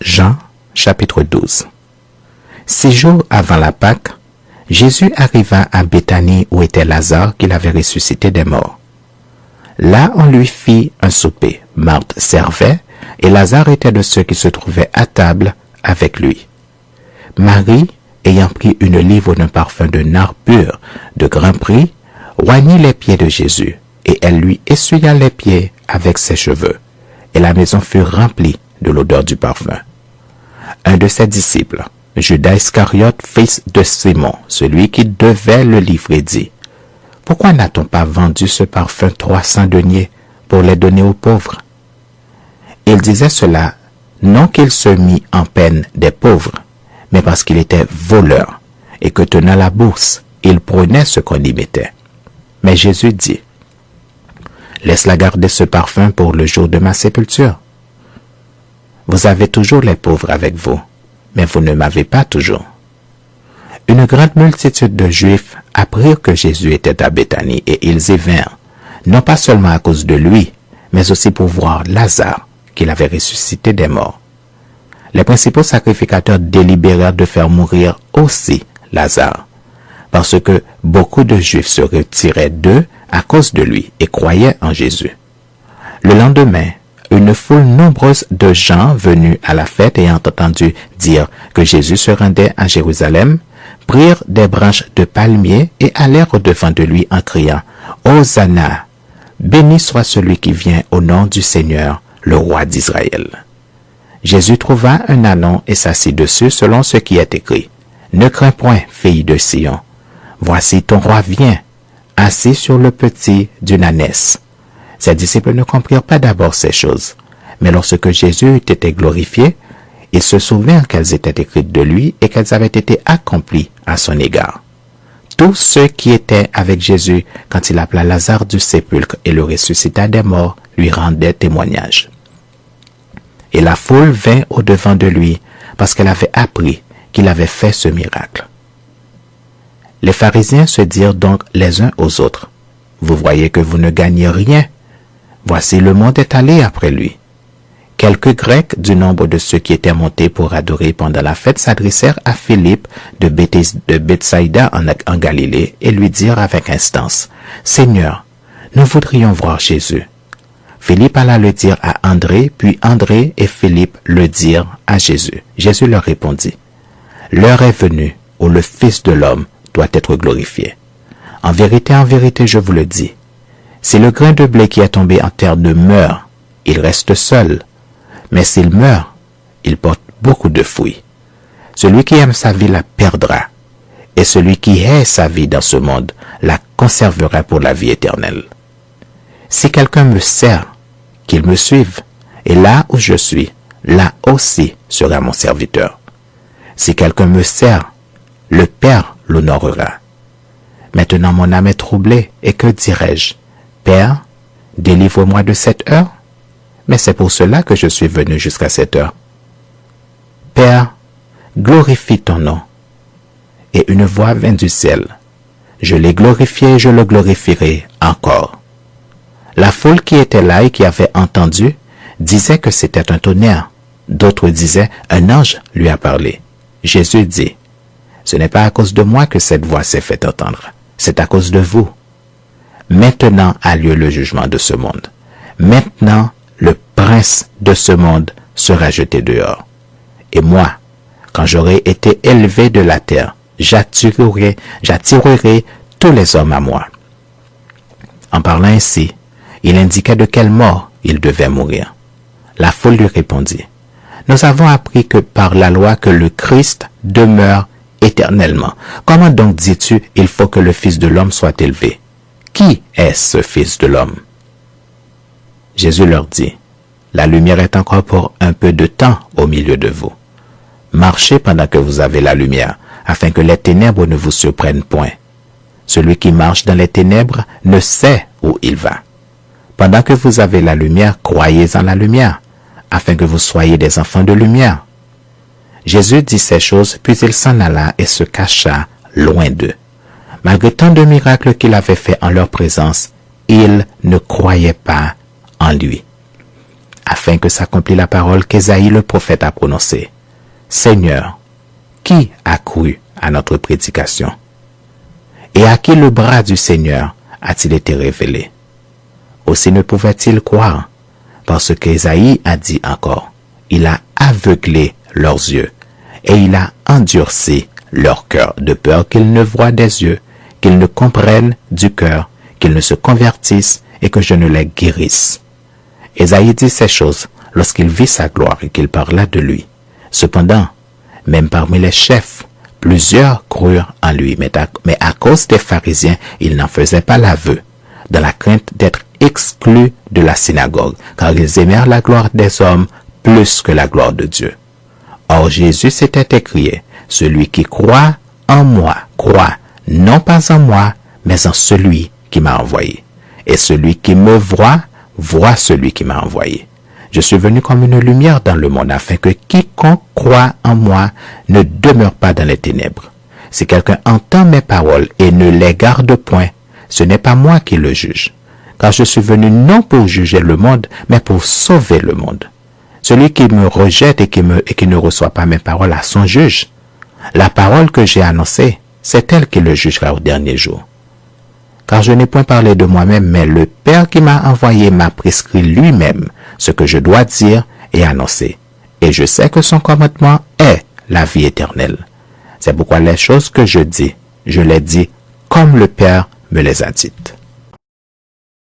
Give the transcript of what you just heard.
Jean, chapitre 12. 6 jours avant la Pâque, Jésus arriva à Béthanie où était Lazare qu'il avait ressuscité des morts. Là, on lui fit un souper. Marthe servait et Lazare était de ceux qui se trouvaient à table avec lui. Marie, ayant pris une livre d'un parfum de nard pur de grand prix, oignit les pieds de Jésus et elle lui essuya les pieds avec ses cheveux. Et la maison fut remplie de l'odeur du parfum. Un de ses disciples, Judas Iscariote, fils de Simon, celui qui devait le livrer, dit: « Pourquoi n'a-t-on pas vendu ce parfum 300 deniers pour les donner aux pauvres ?» Il disait cela non qu'il se mit en peine des pauvres, mais parce qu'il était voleur et que tenant la bourse, il prenait ce qu'on y mettait. Mais Jésus dit: « Laisse-la garder ce parfum pour le jour de ma sépulture. Vous avez toujours les pauvres avec vous, mais vous ne m'avez pas toujours. » Une grande multitude de Juifs apprirent que Jésus était à Béthanie et ils y vinrent, non pas seulement à cause de lui, mais aussi pour voir Lazare, qu'il avait ressuscité des morts. Les principaux sacrificateurs délibérèrent de faire mourir aussi Lazare, parce que beaucoup de Juifs se retiraient d'eux à cause de lui et croyaient en Jésus. Le lendemain, une foule nombreuse de gens venus à la fête ayant entendu dire que Jésus se rendait à Jérusalem, prirent des branches de palmier et allèrent au-devant de lui en criant: « Hosanna! Béni soit celui qui vient au nom du Seigneur, le roi d'Israël. » Jésus trouva un ânon et s'assit dessus selon ce qui est écrit: « Ne crains point, fille de Sion. Voici ton roi vient, assis sur le petit d'une ânesse. » Ses disciples ne comprirent pas d'abord ces choses, mais lorsque Jésus eut été glorifié, ils se souvinrent qu'elles étaient écrites de lui et qu'elles avaient été accomplies à son égard. Tous ceux qui étaient avec Jésus quand il appela Lazare du sépulcre et le ressuscita des morts lui rendaient témoignage. Et la foule vint au-devant de lui parce qu'elle avait appris qu'il avait fait ce miracle. Les pharisiens se dirent donc les uns aux autres: « Vous voyez que vous ne gagnez rien. Voici, le monde est allé après lui. » Quelques Grecs du nombre de ceux qui étaient montés pour adorer pendant la fête s'adressèrent à Philippe de Bethsaïda en Galilée et lui dirent avec instance: « Seigneur, nous voudrions voir Jésus. » Philippe alla le dire à André, puis André et Philippe le dirent à Jésus. Jésus leur répondit: « L'heure est venue où le Fils de l'homme doit être glorifié. En vérité, je vous le dis, si le grain de blé qui est tombé en terre ne meurt, il reste seul. Mais s'il meurt, il porte beaucoup de fruits. Celui qui aime sa vie la perdra, et celui qui hait sa vie dans ce monde la conservera pour la vie éternelle. Si quelqu'un me sert, qu'il me suive, et là où je suis, là aussi sera mon serviteur. Si quelqu'un me sert, le Père l'honorera. Maintenant mon âme est troublée, et que dirai-je? Père, délivre-moi de cette heure. Mais c'est pour cela que je suis venu jusqu'à cette heure. Père, glorifie ton nom. » Et une voix vint du ciel: « Je l'ai glorifié et je le glorifierai encore. » La foule qui était là et qui avait entendu disait que c'était un tonnerre. D'autres disaient: « Un ange lui a parlé. » Jésus dit: « Ce n'est pas à cause de moi que cette voix s'est fait entendre, c'est à cause de vous. Maintenant a lieu le jugement de ce monde. Maintenant, le prince de ce monde sera jeté dehors. Et moi, quand j'aurai été élevé de la terre, j'attirerai tous les hommes à moi. » En parlant ainsi, il indiquait de quelle mort il devait mourir. La foule lui répondit: « Nous avons appris que par la loi que le Christ demeure éternellement. Comment donc dis-tu, il faut que le Fils de l'homme soit élevé? Qui est ce Fils de l'homme? » Jésus leur dit: « La lumière est encore pour un peu de temps au milieu de vous. Marchez pendant que vous avez la lumière, afin que les ténèbres ne vous surprennent point. Celui qui marche dans les ténèbres ne sait où il va. Pendant que vous avez la lumière, croyez en la lumière, afin que vous soyez des enfants de lumière. » Jésus dit ces choses, puis il s'en alla et se cacha loin d'eux. Malgré tant de miracles qu'il avait fait en leur présence, ils ne croyaient pas en lui. afin que s'accomplisse la parole qu'Ésaïe le prophète a prononcée. Seigneur, qui a cru à notre prédication? Et à qui le bras du Seigneur a-t-il été révélé? Aussi ne pouvait-il croire, parce qu'Ésaïe a dit encore, il a aveuglé leurs yeux, et il a endurci leur cœur, de peur qu'ils ne voient des yeux, qu'ils ne comprennent du cœur, qu'ils ne se convertissent et que je ne les guérisse. Ésaïe dit ces choses lorsqu'il vit sa gloire et qu'il parla de lui. Cependant, même parmi les chefs, plusieurs crurent en lui, mais à cause des pharisiens, ils n'en faisaient pas l'aveu, dans la crainte d'être exclus de la synagogue, car ils aimèrent la gloire des hommes plus que la gloire de Dieu. Or Jésus s'était écrié, celui qui croit en moi, croit non pas en moi, mais en celui qui m'a envoyé. Et celui qui me voit, voit celui qui m'a envoyé. Je suis venu comme une lumière dans le monde, afin que quiconque croit en moi ne demeure pas dans les ténèbres. Si quelqu'un entend mes paroles et ne les garde point, ce n'est pas moi qui le juge. Car je suis venu non pour juger le monde, mais pour sauver le monde. Celui qui me rejette et qui ne reçoit pas mes paroles a son juge. La parole que j'ai annoncée, c'est elle qui le jugera au dernier jour. Car je n'ai point parlé de moi-même, mais le Père qui m'a envoyé m'a prescrit lui-même ce que je dois dire et annoncer. Et je sais que son commandement est la vie éternelle. C'est pourquoi les choses que je dis, je les dis comme le Père me les a dites.